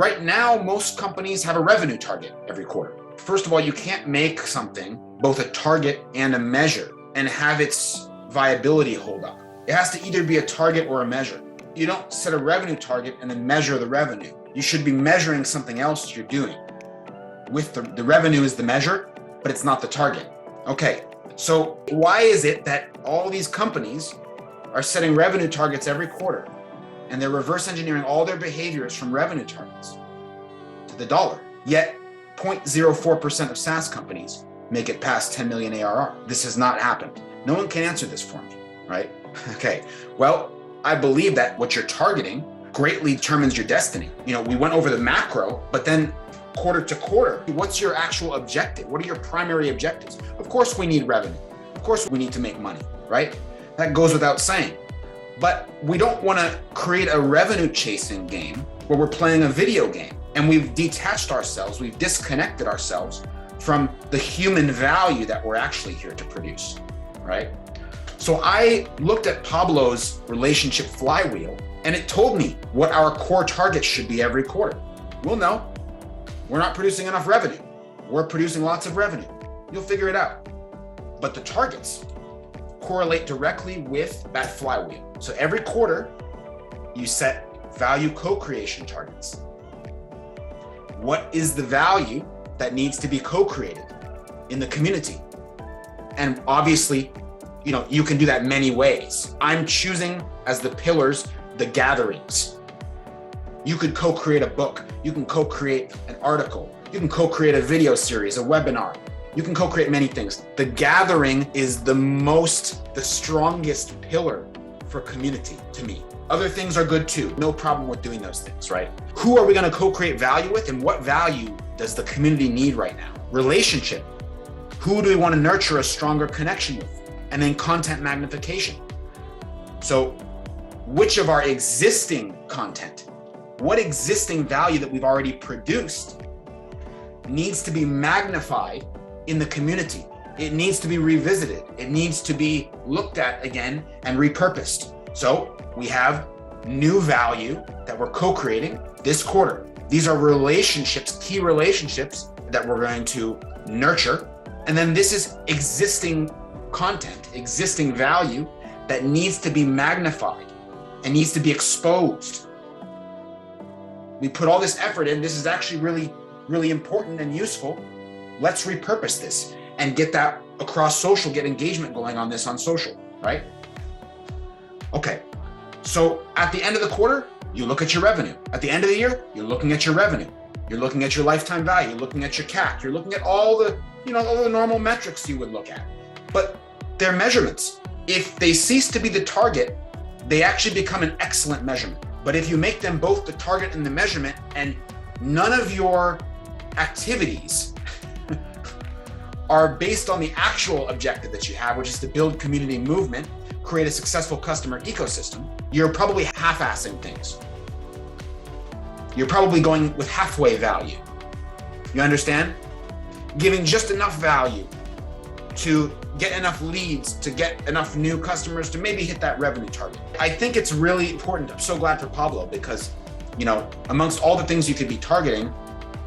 Right now, most companies have a revenue target every quarter. First of all, you can't make something both a target and a measure and have its viability hold up. It has to either be a target or a measure. You don't set a revenue target and then measure the revenue. You should be measuring something else you're doing. With the revenue is the measure, but it's not the target. Okay, so why is it that all these companies are setting revenue targets every quarter and they're reverse engineering all their behaviors from revenue targets to the dollar? Yet 0.04% of SaaS companies make it past 10 million ARR. This has not happened. No one can answer this for me, right? Okay, well, I believe that what you're targeting greatly determines your destiny. We went over the macro, but then quarter to quarter, what's your actual objective? What are your primary objectives? Of course, we need revenue. Of course, we need to make money, right? That goes without saying. But we don't want to create a revenue chasing game where we're playing a video game and we've detached ourselves, we've disconnected ourselves from the human value that we're actually here to produce, right? So I looked at Pablo's relationship flywheel and it told me what our core targets should be every quarter. We'll know. We're not producing enough revenue. We're producing lots of revenue. You'll figure it out. But the targets correlate directly with that flywheel. So every quarter, you set value co-creation targets. What is the value that needs to be co-created in the community? And obviously, you can do that many ways. I'm choosing as the pillars, the gatherings. You could co-create a book. You can co-create an article. You can co-create a video series, a webinar. You can co-create many things. The gathering is the strongest pillar for community to me. Other things are good too. No problem with doing those things, right? Who are we going to co-create value with and what value does the community need right now? Relationship. Who do we want to nurture a stronger connection with? And then content magnification. So which of our existing content, what existing value that we've already produced needs to be magnified in the community? It needs to be revisited. It needs to be looked at again and repurposed. So we have new value that we're co-creating this quarter. These are relationships, key relationships that we're going to nurture. And then this is existing content, existing value that needs to be magnified and needs to be exposed. We put all this effort in. This is actually really, really important and useful. Let's repurpose this and get that across social, get engagement going on this on social, right? Okay, so at the end of the quarter, you look at your revenue. At the end of the year, you're looking at your revenue. You're looking at your lifetime value. You're looking at your CAC. You're looking at all the normal metrics you would look at. But they're measurements. If they cease to be the target, they actually become an excellent measurement. But if you make them both the target and the measurement, and none of your activities are based on the actual objective that you have, which is to build community movement, create a successful customer ecosystem, you're probably half-assing things. You're probably going with halfway value. You understand? Giving just enough value to get enough leads, to get enough new customers to maybe hit that revenue target. I think it's really important. I'm so glad for Pablo because, amongst all the things you could be targeting,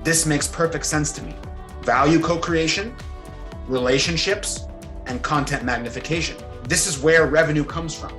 this makes perfect sense to me. Value co-creation, relationships, and content magnification. This is where revenue comes from.